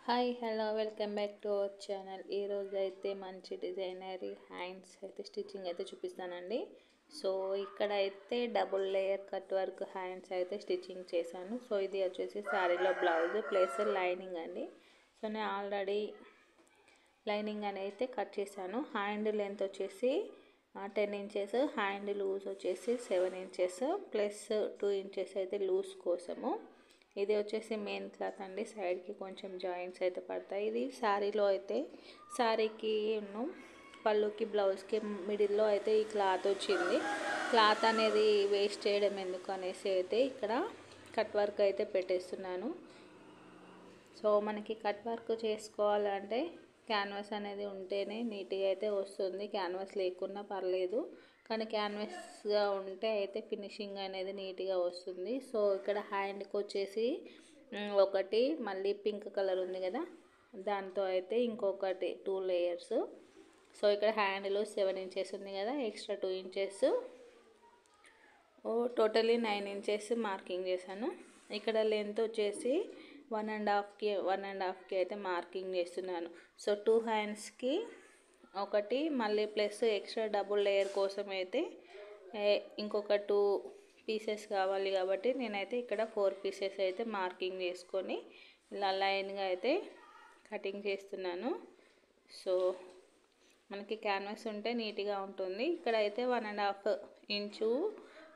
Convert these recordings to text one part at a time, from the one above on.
Hi hello welcome back to our channel. ఈరోజు అయితే మంచి డిజైనరీ హ్యాండ్స్ అయితే స్టిచ్చింగ్ అయితే చూపిస్తానండి. సో ఇక్కడ అయితే double layer cut work hands అయితే స్టిచ్చింగ్ చేశాను. సో ఇది వచ్చేసి శారీలో బ్లౌజ్ ప్లస్ లైనింగ్ అండి. సో నేను ఆల్రెడీ లైనింగ్ అని అయితే కట్ చేశాను. హ్యాండ్ లెంత్ వచ్చేసి 10 ఇంచెస్, హ్యాండ్ లూజ్ వచ్చేసి 7 ఇంచెస్ ప్లస్ 2 ఇంచెస్ అయితే లూజ్ కోసము. ఇది వచ్చేసి మెయిన్ క్లాత్ అండి. సైడ్కి కొంచెం జాయింట్స్ అయితే పడతాయి. ఇది శారీలో అయితే శారీకి పళ్ళుకి బ్లౌజ్కి మిడిల్లో అయితే ఈ క్లాత్ వచ్చింది. క్లాత్ అనేది వేస్ట్ చేయడం ఎందుకు అనేసి అయితే ఇక్కడ కట్ వర్క్ అయితే పెట్టేస్తున్నాను. సో మనకి కట్ వర్క్ చేసుకోవాలంటే క్యాన్వాస్ అనేది ఉంటేనే నీట్గా అయితే వస్తుంది. క్యాన్వాస్ లేకున్నా పర్లేదు, కానీ క్యాన్వాస్గా ఉంటే అయితే ఫినిషింగ్ అనేది నీట్గా వస్తుంది. సో ఇక్కడ హ్యాండ్కి వచ్చేసి ఒకటి మళ్ళీ పింక్ కలర్ ఉంది కదా, దాంతో అయితే ఇంకొకటి 2 లేయర్స్. సో ఇక్కడ హ్యాండ్లో 7 ఇంచెస్ ఉంది కదా, extra 2 inches, totally 9 inches marking చేశాను. ఇక్కడ లెంత్ వచ్చేసి 1.5కి అయితే మార్కింగ్ చేస్తున్నాను. సో 2 హ్యాండ్స్కి ఒకటి మళ్ళీ ప్లస్ ఎక్స్ట్రా డబుల్ లేయర్ కోసం అయితే ఇంకొక 2 పీసెస్ కావాలి కాబట్టి నేనైతే ఇక్కడ 4 పీసెస్ అయితే మార్కింగ్ చేసుకొని ఇలా లైన్గా అయితే కటింగ్ చేస్తున్నాను. సో మనకి క్యాన్వాస్ ఉంటే నీట్గా ఉంటుంది. ఇక్కడ అయితే 1.5 ఇంచు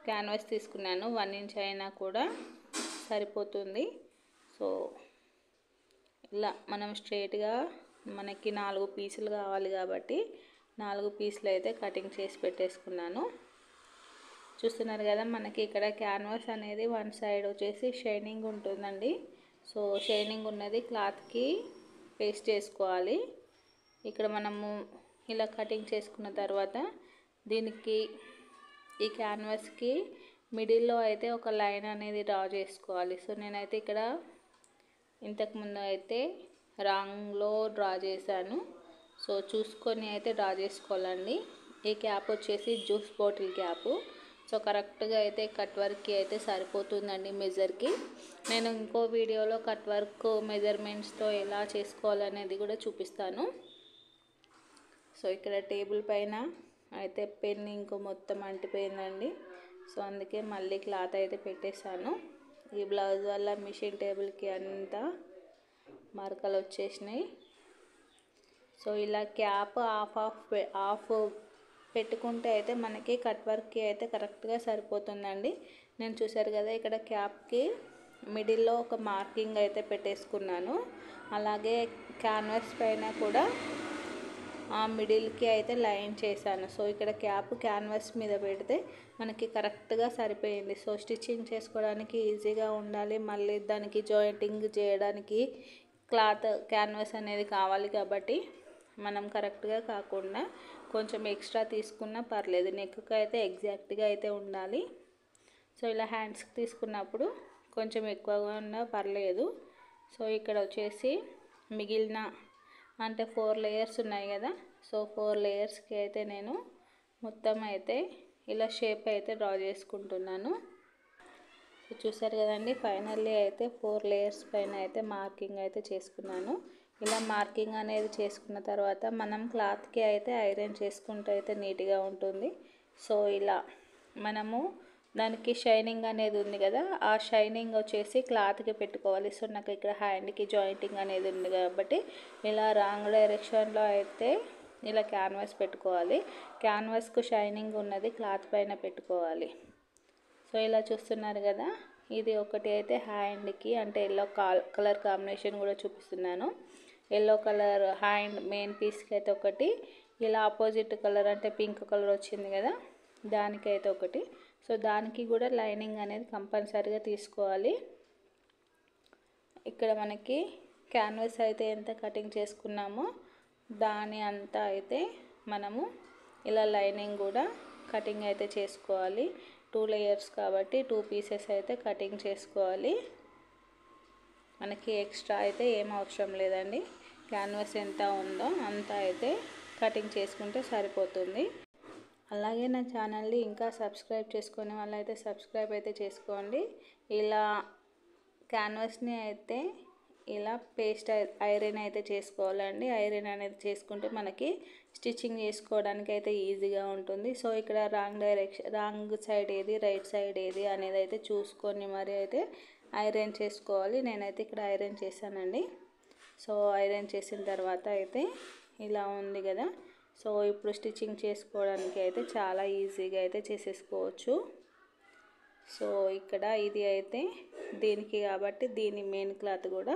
క్యాన్వాస్ తీసుకున్నాను. 1 ఇంచ్ అయినా కూడా సరిపోతుంది. సో ఇలా మనం స్ట్రైట్గా మనకి 4 పీసులు కావాలి కాబట్టి 4 పీసులు అయితే కటింగ్ చేసి పెట్టేసుకున్నాను. చూస్తున్నారు కదా, మనకి ఇక్కడ క్యాన్వాస్ అనేది వన్ సైడ్ వచ్చేసి షైనింగ్ ఉంటుందండి. సో షైనింగ్ ఉన్నది క్లాత్కి పేస్ట్ చేసుకోవాలి. ఇక్కడ మనము ఇలా కటింగ్ చేసుకున్న తర్వాత దీనికి ఈ క్యాన్వాస్కి మిడిల్లో అయితే ఒక లైన్ అనేది డ్రా చేసుకోవాలి. సో నేనైతే ఇక్కడ ఇంతకుముందు అయితే రాంగ్లో డ్రా చేశాను. సో చూసుకొని అయితే డ్రా చేసుకోవాలండి. ఈ క్యాప్ వచ్చేసి జ్యూస్ బాటిల్ క్యాప్. సో కరెక్ట్గా అయితే కట్ వర్క్కి అయితే సరిపోతుందండి మెజర్కి. నేను ఇంకో వీడియోలో కట్ వర్క్ మెజర్మెంట్స్తో ఎలా చేసుకోవాలనేది కూడా చూపిస్తాను. సో ఇక్కడ టేబుల్ పైన అయితే పెన్ ఇంకో మొత్తం అంటిపోయిందండి. సో అందుకే మళ్ళీ క్లాత్ అయితే పెట్టేశాను. ఈ బ్లౌజ్ వల్ల మిషన్ టేబుల్కి అంతా మరకలు వచ్చేసినాయి. సో ఇలా క్యాప్ ఆఫ్ పెట్టుకుంటే అయితే మనకి కట్ వర్క్కి అయితే కరెక్ట్గా సరిపోతుందండి. నేను చూసారు కదా, ఇక్కడ క్యాప్కి మిడిల్లో ఒక మార్కింగ్ అయితే పెట్టేసుకున్నాను. అలాగే క్యాన్వాస్ పైన కూడా ఆ మిడిల్కి అయితే లైన్ చేశాను. సో ఇక్కడ క్యాప్ క్యాన్వాస్ మీద పెడితే మనకి కరెక్ట్గా సరిపోయింది. సో స్టిచ్చింగ్ చేసుకోవడానికి ఈజీగా ఉండాలి, మళ్ళీ దానికి జాయింటింగ్ చేయడానికి క్లాత్ క్యాన్వాస్ అనేది కావాలి కాబట్టి మనం కరెక్ట్గా కాకుండా కొంచెం ఎక్స్ట్రా తీసుకున్నా పర్లేదు. నెక్కి అయితే ఎగ్జాక్ట్గా అయితే ఉండాలి. సో ఇలా హ్యాండ్స్కి తీసుకున్నప్పుడు కొంచెం ఎక్కువగా ఉన్నా పర్లేదు. సో ఇక్కడ వచ్చేసి మిగిలిన అంటే 4 లేయర్స్ ఉన్నాయి కదా, సో 4 లేయర్స్కి అయితే నేను మొత్తం అయితే ఇలా షేప్ అయితే డ్రా చేసుకుంటున్నాను. సో చూసారు కదండి, ఫైనల్లీ అయితే 4 లేయర్స్ పైన అయితే మార్కింగ్ అయితే చేసుకున్నాను. ఇలా మార్కింగ్ అనేది చేసుకున్న తర్వాత మనం క్లాత్కి అయితే ఐరన్ చేసుకుంటూ అయితే నీట్గా ఉంటుంది. సో ఇలా మనము దానికి షైనింగ్ అనేది ఉంది కదా, ఆ షైనింగ్ వచ్చేసి క్లాత్కి పెట్టుకోవాలి. సో నాకు ఇక్కడ హ్యాండ్కి జాయింటింగ్ అనేది ఉంది కాబట్టి ఇలా రాంగ్ డైరెక్షన్లో అయితే ఇలా క్యాన్వాస్ పెట్టుకోవాలి. క్యాన్వాస్కు షైనింగ్ ఉన్నది క్లాత్ పైన పెట్టుకోవాలి. సో ఇలా చూస్తున్నారు కదా, ఇది ఒకటి అయితే హ్యాండ్కి అంటే ఎల్లో కలర్ కాంబినేషన్ కూడా చూపిస్తున్నాను. ఎల్లో కలర్ హ్యాండ్ మెయిన్ పీస్కి అయితే ఒకటి, ఇలా ఆపోజిట్ కలర్ అంటే పింక్ కలర్ వచ్చింది కదా, దానికైతే ఒకటి. సో దానికి కూడా లైనింగ్ అనేది కంపల్సరీగా తీసుకోవాలి. ఇక్కడ మనకి క్యాన్వాస్ అయితే ఎంత కటింగ్ చేసుకున్నామో దాని అంతా అయితే మనము ఇలా లైనింగ్ కూడా కటింగ్ అయితే చేసుకోవాలి. 2 లేయర్స్ కాబట్టి 2 పీసెస్ అయితే కటింగ్ చేసుకోవాలి. మనకి ఎక్స్ట్రా అయితే ఏం అవసరం లేదండి. క్యాన్వాస్ ఎంత ఉందో అంత అయితే కటింగ్ చేసుకుంటే సరిపోతుంది. అలాగే నా ఛానల్ని ఇంకా సబ్స్క్రైబ్ చేసుకునే వాళ్ళైతే సబ్స్క్రైబ్ అయితే చేసుకోండి. ఇలా క్యాన్వాస్ని అయితే ఇలా పేస్ట్ ఐరన్ అయితే చేసుకోవాలండి. ఐరన్ అనేది చేసుకుంటే మనకి స్టిచ్చింగ్ చేసుకోవడానికి అయితే ఈజీగా ఉంటుంది. సో ఇక్కడ రాంగ్ సైడ్ ఏది రైట్ సైడ్ ఏది అనేది అయితే చూసుకొని మరి అయితే ఐరన్ చేసుకోవాలి. నేనైతే ఇక్కడ ఐరన్ చేశానండి. సో ఐరన్ చేసిన తర్వాత అయితే ఇలా ఉంది కదా. సో ఇప్పుడు స్టిచ్చింగ్ చేసుకోవడానికి అయితే చాలా ఈజీగా అయితే చేసేసుకోవచ్చు. సో ఇక్కడ ఇది అయితే దీనికి కాబట్టి దీని మెయిన్ క్లాత్ కూడా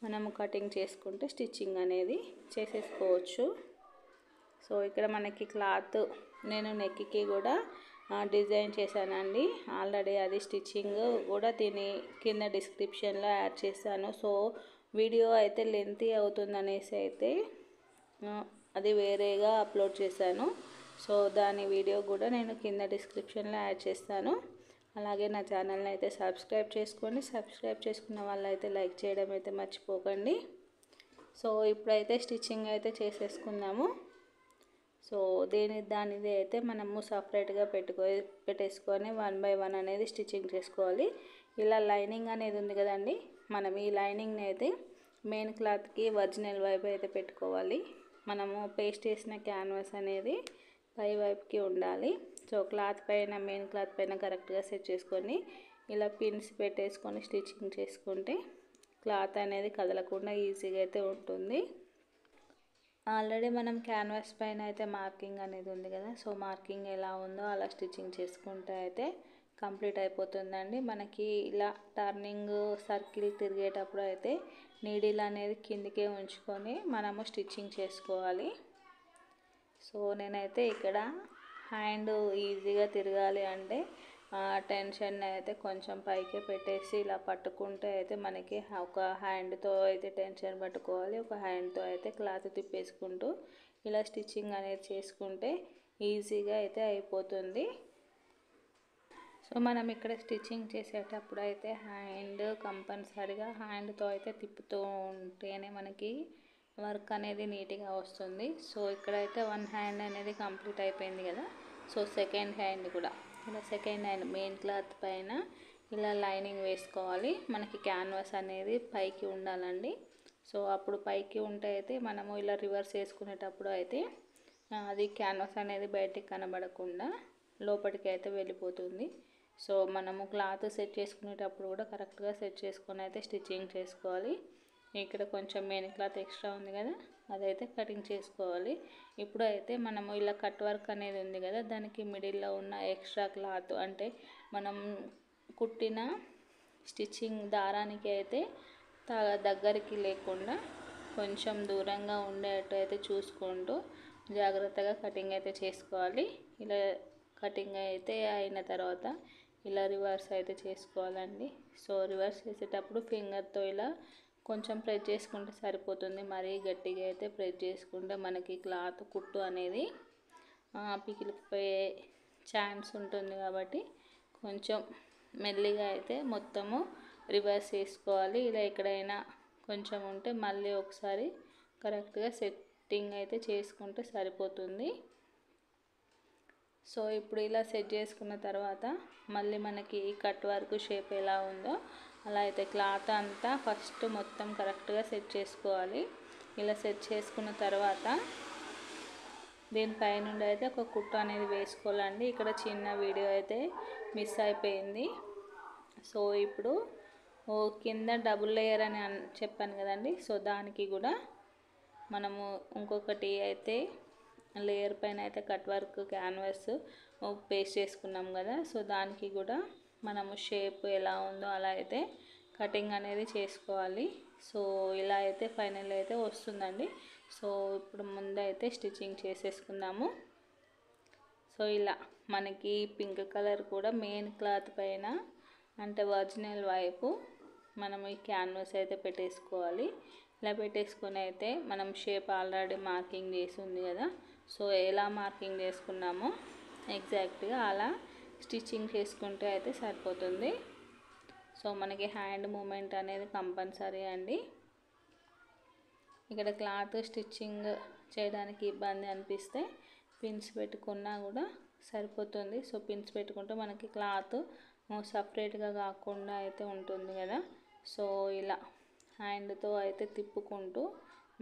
మనము కటింగ్ చేసుకుంటే స్టిచ్చింగ్ అనేది చేసేసుకోవచ్చు. సో ఇక్కడ మనకి క్లాత్ నేను నెక్కి కూడా డిజైన్ చేశానండి ఆల్రెడీ. అది స్టిచ్చింగ్ కూడా దీని కింద డిస్క్రిప్షన్లో యాడ్ చేశాను. సో వీడియో అయితే లెంతీ అవుతుందనేసి అయితే అది వేరేగా అప్లోడ్ చేశాను. సో దాని వీడియో కూడా నేను కింద డిస్క్రిప్షన్లో యాడ్ చేస్తాను. అలాగే నా ఛానల్ని అయితే సబ్స్క్రైబ్ చేసుకోండి. సబ్స్క్రైబ్ చేసుకున్న వాళ్ళైతే లైక్ చేయడం అయితే మర్చిపోకండి. సో ఇప్పుడైతే స్టిచ్చింగ్ అయితే చేసేసుకుందాము. సో దానిది అయితే మనము సపరేట్గా పెట్టేసుకొని 1 బై 1 అనేది స్టిచ్చింగ్ చేసుకోవాలి. ఇలా లైనింగ్ అనేది ఉంది కదండి, మనం ఈ లైనింగ్ని అయితే మెయిన్ క్లాత్కి ఒరిజినల్ వైపు అయితే పెట్టుకోవాలి. మనము పేస్ట్ చేసిన క్యాన్వాస్ అనేది పై వైపుకి ఉండాలి. సో క్లాత్ పైన మెయిన్ క్లాత్ పైన కరెక్ట్గా సెట్ చేసుకొని ఇలా పిన్స్ పెట్టేసుకొని స్టిచ్చింగ్ చేసుకుంటే క్లాత్ అనేది కదలకుండా ఈజీగా అయితే ఉంటుంది. ఆల్రెడీ మనం క్యాన్వాస్ పైన అయితే మార్కింగ్ అనేది ఉంది కదా. సో మార్కింగ్ ఎలా ఉందో అలా స్టిచ్చింగ్ చేసుకుంటే అయితే కంప్లీట్ అయిపోతుందండి. మనకి ఇలా టర్నింగ్ సర్కిల్ తిరిగేటప్పుడు అయితే నీడిల్ అనేది కిందికే ఉంచుకొని మనము స్టిచ్చింగ్ చేసుకోవాలి. సో నేనైతే ఇక్కడ హ్యాండ్ ఈజీగా తిరగాలి అంటే టెన్షన్ అయితే కొంచెం పైకే పెట్టేసి ఇలా పట్టుకుంటే అయితే మనకి ఒక హ్యాండ్తో అయితే టెన్షన్ పట్టుకోవాలి, ఒక హ్యాండ్తో అయితే క్లాత్ తిప్పేసుకుంటూ ఇలా స్టిచ్చింగ్ అనేది చేసుకుంటే ఈజీగా అయితే అయిపోతుంది. సో మనం ఇక్కడ స్టిచ్చింగ్ చేసేటప్పుడు అయితే హ్యాండ్ కంపల్సరీగా హ్యాండ్తో అయితే తిప్పుతూ ఉంటేనే మనకి వర్క్ అనేది నీట్గా వస్తుంది. సో ఇక్కడైతే 1 హ్యాండ్ అనేది కంప్లీట్ అయిపోయింది కదా. సో సెకండ్ హ్యాండ్ కూడా ఇలా సెకండ్ హ్యాండ్ మెయిన్ క్లాత్ పైన ఇలా లైనింగ్ వేసుకోవాలి. మనకి క్యాన్వాస్ అనేది పైకి ఉండాలండి. సో అప్పుడు పైకి ఉంటే అయితే మనము ఇలా రివర్స్ వేసుకునేటప్పుడు అయితే అది క్యాన్వాస్ అనేది బయటికి కనబడకుండా లోపలికి అయితే వెళ్ళిపోతుంది. సో మనము క్లాత్ సెట్ చేసుకునేటప్పుడు కూడా కరెక్ట్గా సెట్ చేసుకొని అయితే స్టిచ్చింగ్ చేసుకోవాలి. ఇక్కడ కొంచెం మెయిన్ క్లాత్ ఎక్స్ట్రా ఉంది కదా, అదైతే కటింగ్ చేసుకోవాలి. ఇప్పుడు అయితే మనము ఇలా కట్ వర్క్ అనేది ఉంది కదా, దానికి మిడిల్లో ఉన్న ఎక్స్ట్రా క్లాత్ అంటే మనం కుట్టిన స్టిచ్చింగ్ దారానికి అయితే దగ్గరికి లేకుండా కొంచెం దూరంగా ఉండేట్టు అయితే చూసుకుంటూ జాగ్రత్తగా కటింగ్ అయితే చేసుకోవాలి. ఇలా కటింగ్ అయితే అయిన తర్వాత ఇలా రివర్స్ అయితే చేసుకోవాలండి. సో రివర్స్ చేసేటప్పుడు ఫింగర్తో ఇలా కొంచెం ప్రెస్ చేసుకుంటే సరిపోతుంది. మరీ గట్టిగా అయితే ప్రెస్ చేసుకుంటే మనకి క్లాత్ కుట్టు అనేది పిగిలిపోయే ఛాన్స్ ఉంటుంది. కాబట్టి కొంచెం మెల్లిగా అయితే మొత్తము రివర్స్ చేసుకోవాలి. ఇలా ఎక్కడైనా కొంచెం ఉంటే మళ్ళీ ఒకసారి కరెక్ట్గా సెట్టింగ్ అయితే చేసుకుంటే సరిపోతుంది. సో ఇప్పుడు ఇలా సెట్ చేసుకున్న తర్వాత మళ్ళీ మనకి కట్ వర్క్ షేప్ ఎలా ఉందో అలా అయితే క్లాత్ అంతా ఫస్ట్ మొత్తం కరెక్ట్గా సెట్ చేసుకోవాలి. ఇలా సెట్ చేసుకున్న తర్వాత దీనిపై నుండి అయితే ఒక కుట్టు అనేది వేసుకోవాలండి. ఇక్కడ చిన్న వీడియో అయితే మిస్ అయిపోయింది. సో ఇప్పుడు కింద డబుల్ లేయర్ అని చెప్పాను కదండి. సో దానికి కూడా మనము ఇంకొకటి అయితే లేయర్ పైన అయితే కట్ వర్క్ క్యాన్వాస్ పేస్ట్ చేసుకున్నాం కదా. సో దానికి కూడా మనము షేప్ ఎలా ఉందో అలా అయితే కటింగ్ అనేది చేసుకోవాలి. సో ఇలా అయితే ఫైనల్ అయితే వస్తుందండి. సో ఇప్పుడు ముందైతే స్టిచ్చింగ్ చేసేసుకుందాము. సో ఇలా మనకి పింక్ కలర్ కూడా మెయిన్ క్లాత్ పైన అంటే ఒరిజినల్ వైపు మనం ఈ క్యాన్వాస్ అయితే పెట్టేసుకోవాలి. ఇలా పెట్టేసుకొని అయితే మనం షేప్ ఆల్రెడీ మార్కింగ్ చేసి ఉంది కదా. సో ఎలా మార్కింగ్ చేసుకున్నామో ఎగ్జాక్ట్గా అలా స్టిచ్చింగ్ చేసుకుంటే అయితే సరిపోతుంది. సో మనకి హ్యాండ్ మూమెంట్ అనేది కంపల్సరీ అండి. ఇక్కడ క్లాత్ స్టిచ్చింగ్ చేయడానికి ఇబ్బంది అనిపిస్తే పిన్స్ పెట్టుకున్నా కూడా సరిపోతుంది. సో పిన్స్ పెట్టుకుంటే మనకి క్లాత్ సపరేట్గా కాకుండా అయితే ఉంటుంది కదా. సో ఇలా హ్యాండ్తో అయితే తిప్పుకుంటూ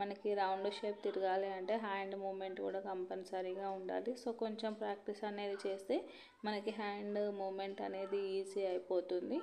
మనకి రౌండ్ షేప్ తిరగాలి అంటే హ్యాండ్ మూమెంట్ కూడా కంపల్సరీగా ఉండాలి. సో కొంచెం ప్రాక్టీస్ అనేది చేస్తే మనకి హ్యాండ్ మూమెంట్ అనేది ఈజీ అయిపోతుంది.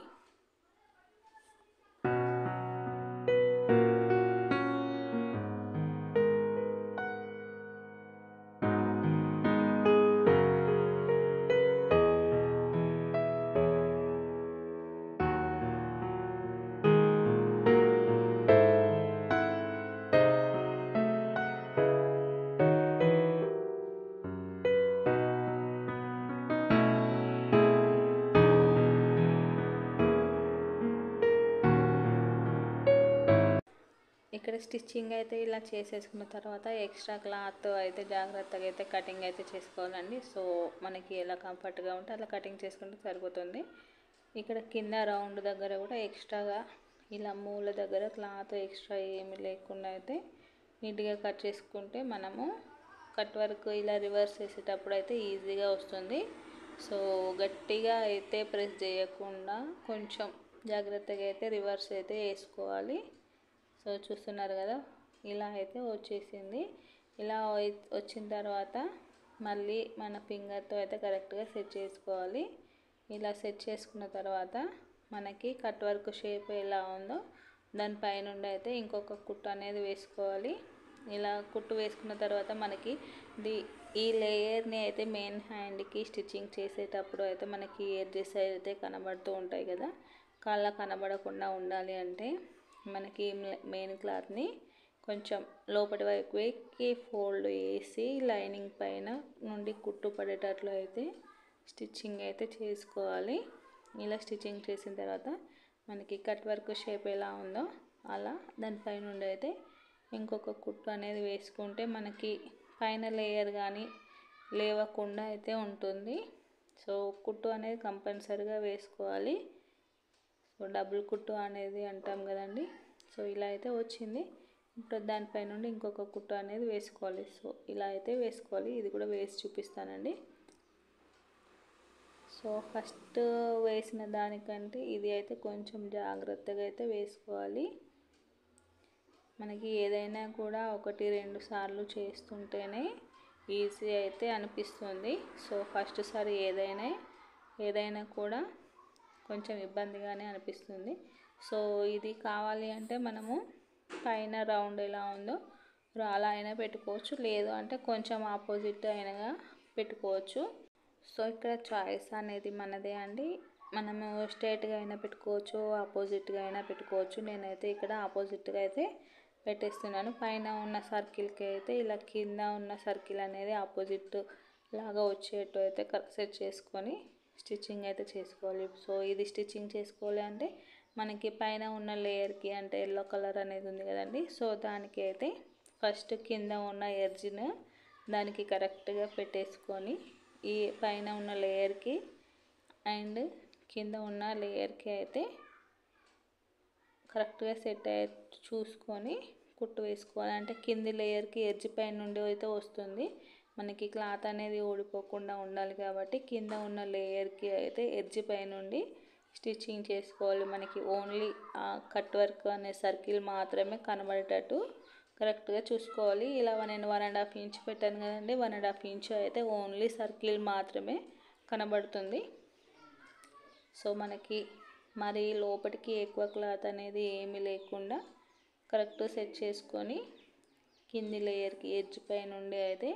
ఇక్కడ స్టిచ్చింగ్ అయితే ఇలా చేసేసుకున్న తర్వాత ఎక్స్ట్రా క్లాత్ అయితే జాగ్రత్తగా అయితే కటింగ్ అయితే చేసుకోవాలండి. సో మనకి ఎలా కంఫర్ట్గా ఉంటే అలా కటింగ్ చేసుకుంటే సరిపోతుంది. ఇక్కడ కింద రౌండ్ దగ్గర కూడా ఎక్స్ట్రాగా ఇలా మూల దగ్గర క్లాత్ ఎక్స్ట్రా ఏమి లేకుండా అయితే నీట్గా కట్ చేసుకుంటే మనము కట్ వర్క్ ఇలా రివర్స్ చేసేటప్పుడు అయితే ఈజీగా వస్తుంది. సో గట్టిగా అయితే ప్రెస్ చేయకుండా కొంచెం జాగ్రత్తగా అయితే రివర్స్ అయితే వేసుకోవాలి. సో చూస్తున్నారు కదా, ఇలా అయితే వచ్చేసింది. ఇలా వచ్చిన తర్వాత మళ్ళీ మన ఫింగర్తో అయితే కరెక్ట్గా సెట్ చేసుకోవాలి. ఇలా సెట్ చేసుకున్న తర్వాత మనకి కట్ వర్క్ షేప్ ఎలా ఉందో దానిపై నుండి అయితే ఇంకొక కుట్టు అనేది వేసుకోవాలి. ఇలా కుట్టు వేసుకున్న తర్వాత మనకి ఈ లేయర్ని అయితే మెయిన్ హ్యాండ్కి స్టిచ్చింగ్ చేసేటప్పుడు అయితే మనకి ఎడ్జెస్ అయితే కనబడుతూ ఉంటాయి కదా, కాళ్ళ కనబడకుండా ఉండాలి అంటే మనకి మెయిన్ క్లాత్ని కొంచెం లోపటి వైపుకి ఫోల్డ్ చేసి లైనింగ్ పైన నుండి కుట్టు పడేటట్లు అయితే స్టిచ్చింగ్ అయితే చేసుకోవాలి. ఇలా స్టిచ్చింగ్ చేసిన తర్వాత మనకి కట్ వర్క్ షేప్ ఎలా ఉందో అలా దానిపై నుండి అయితే ఇంకొక కుట్టు అనేది వేసుకుంటే మనకి పైన లేయర్ కానీ లేవకుండా అయితే ఉంటుంది. సో కుట్టు అనేది కంపల్సరీగా వేసుకోవాలి. సో డబుల్ కుట్టు అనేది అంటాం కదండి. సో ఇలా అయితే వచ్చింది. ఇప్పుడు దానిపై నుండి ఇంకొక కుట్టు అనేది వేసుకోవాలి. సో ఇలా అయితే వేసుకోవాలి. ఇది కూడా వేసి చూపిస్తానండి. సో ఫస్ట్ వేసిన దానికంటే ఇది అయితే కొంచెం జాగ్రత్తగా అయితే వేసుకోవాలి. మనకి ఏదైనా కూడా 1-2 సార్లు చేస్తుంటేనే ఈజీ అయితే అనిపిస్తుంది. సో ఫస్ట్ సారి ఏదైనా కూడా కొంచెం ఇబ్బందిగానే అనిపిస్తుంది. సో ఇది కావాలి అంటే మనము పైన రౌండ్ ఎలా ఉందో అలా అయినా పెట్టుకోవచ్చు, లేదు అంటే కొంచెం ఆపోజిట్ అయినా పెట్టుకోవచ్చు. సో ఇక్కడ చాయిస్ అనేది మనదే అండి. మనము స్ట్రైట్గా అయినా పెట్టుకోవచ్చు, ఆపోజిట్గా అయినా పెట్టుకోవచ్చు. నేనైతే ఇక్కడ ఆపోజిట్గా అయితే పెట్టేస్తున్నాను. పైన ఉన్న సర్కిల్కి అయితే ఇలా కింద ఉన్న సర్కిల్ అనేది ఆపోజిట్ లాగా వచ్చేట్టు అయితే సెట్ చేసుకొని స్టిచ్చింగ్ అయితే చేసుకోవాలి. సో ఇది స్టిచ్చింగ్ చేసుకోవాలి అంటే మనకి పైన ఉన్న లేయర్కి అంటే ఎల్లో కలర్ అనేది ఉంది కదండి, సో దానికి అయితే ఫస్ట్ కింద ఉన్న ఎడ్జ్ను దానికి కరెక్ట్గా పెట్టేసుకొని ఈ పైన ఉన్న లేయర్కి అండ్ కింద ఉన్న లేయర్కి అయితే కరెక్ట్గా సెట్ అయ్యే చూసుకొని కుట్టు వేసుకోవాలి. అంటే కింది లేయర్కి ఎడ్జ్ పైన నుండి అయితే వస్తుంది. మనకి క్లాత్ అనేది ఊడిపోకుండా ఉండాలి కాబట్టి కింద ఉన్న లేయర్కి అయితే ఎడ్జ్ పై నుండి స్టిచ్చింగ్ చేసుకోవాలి. మనకి ఓన్లీ కట్ వర్క్ అనే సర్కిల్ మాత్రమే కనబడేటట్టు కరెక్ట్గా చూసుకోవాలి. ఇలా నేను 1.5 ఇంచ్ పెట్టాను కదండి, 1.5 ఇంచ్ అయితే ఓన్లీ సర్కిల్ మాత్రమే కనబడుతుంది. సో మనకి మరి లోపలికి ఎక్కువ క్లాత్ అనేది ఏమీ లేకుండా కరెక్ట్ సెట్ చేసుకొని కింది లేయర్కి ఎడ్జ్ పై నుండి అయితే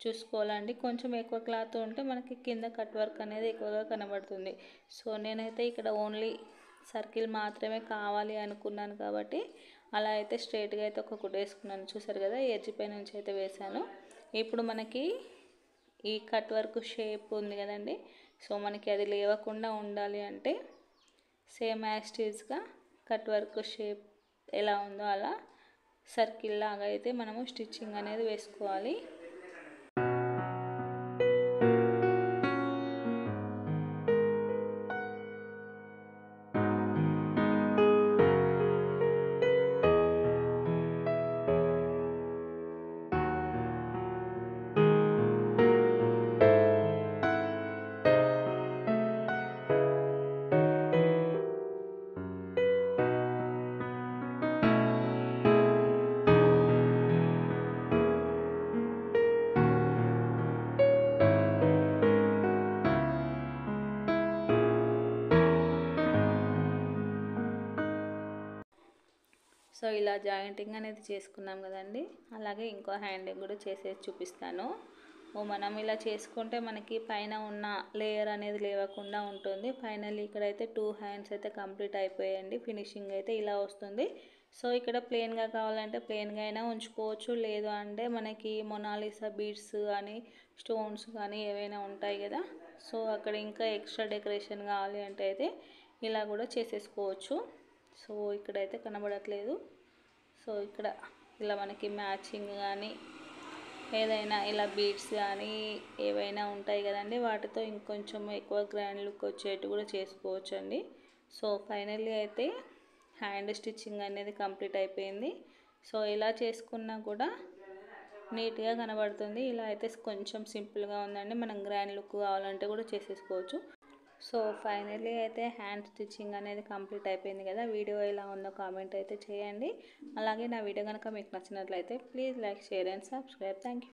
చూసుకోవాలండి. కొంచెం ఎక్కువ క్లాత్ ఉంటే మనకి కింద కట్ వర్క్ అనేది ఎక్కువగా కనబడుతుంది. సో నేనైతే ఇక్కడ ఓన్లీ సర్కిల్ మాత్రమే కావాలి అనుకున్నాను కాబట్టి అలా అయితే స్ట్రైట్గా అయితే ఒక కుట్టు వేసుకున్నాను. చూసారు కదా, ఎడ్జ్ పై నుంచి అయితే వేసాను. ఇప్పుడు మనకి ఈ కట్ వర్క్ షేప్ ఉంది కదండి, సో మనకి అది లేవకుండా ఉండాలి అంటే సేమ్ యాజ్ టీజ్గా కట్ వర్క్ షేప్ ఎలా ఉందో అలా సర్కిల్ లాగా అయితే మనము స్టిచ్చింగ్ అనేది వేసుకోవాలి. సో ఇలా జాయింటింగ్ అనేది చేసుకున్నాం కదండి. అలాగే ఇంకో హ్యాండింగ్ కూడా చేసేసి చూపిస్తాను. మనం ఇలా చేసుకుంటే మనకి పైన ఉన్న లేయర్ అనేది లేవకుండా ఉంటుంది. ఫైనల్లీ ఇక్కడైతే 2 హ్యాండ్స్ అయితే కంప్లీట్ అయిపోయాయండి. ఫినిషింగ్ అయితే ఇలా వస్తుంది. సో ఇక్కడ ప్లెయిన్గా కావాలంటే ప్లెయిన్గా అయినా ఉంచుకోవచ్చు, లేదు అంటే మనకి మొనాలిసా బీడ్స్ కానీ స్టోన్స్ కానీ ఏవైనా ఉంటాయి కదా, సో అక్కడ ఇంకా ఎక్స్ట్రా డెకరేషన్ కావాలి అంటే అయితే ఇలా కూడా చేసేసుకోవచ్చు. సో ఇక్కడైతే కనబడట్లేదు. సో ఇక్కడ ఇలా మనకి మ్యాచింగ్ కానీ ఏదైనా ఇలా బీడ్స్ కానీ ఏవైనా ఉంటాయి కదండి, వాటితో ఇంకొంచెం ఎక్కువ గ్రాండ్ లుక్ వచ్చేట్టు కూడా చేసుకోవచ్చు అండి. సో ఫైనల్లీ అయితే హ్యాండ్ స్టిచ్చింగ్ అనేది కంప్లీట్ అయిపోయింది. సో ఇలా చేసుకున్నా కూడా నీట్గా కనబడుతుంది. ఇలా అయితే కొంచెం సింపుల్గా ఉందండి. మనం గ్రాండ్ లుక్ కావాలంటే కూడా చేసేసుకోవచ్చు. సో ఫైనల్లీ అయితే హ్యాండ్ స్టిచ్చింగ్ అనేది కంప్లీట్ అయిపోయింది కదా. వీడియో ఎలా ఉందో కామెంట్ అయితే చేయండి. అలాగే నా వీడియో కనుక మీకు నచ్చినట్లయితే please like, share and subscribe. Thank you.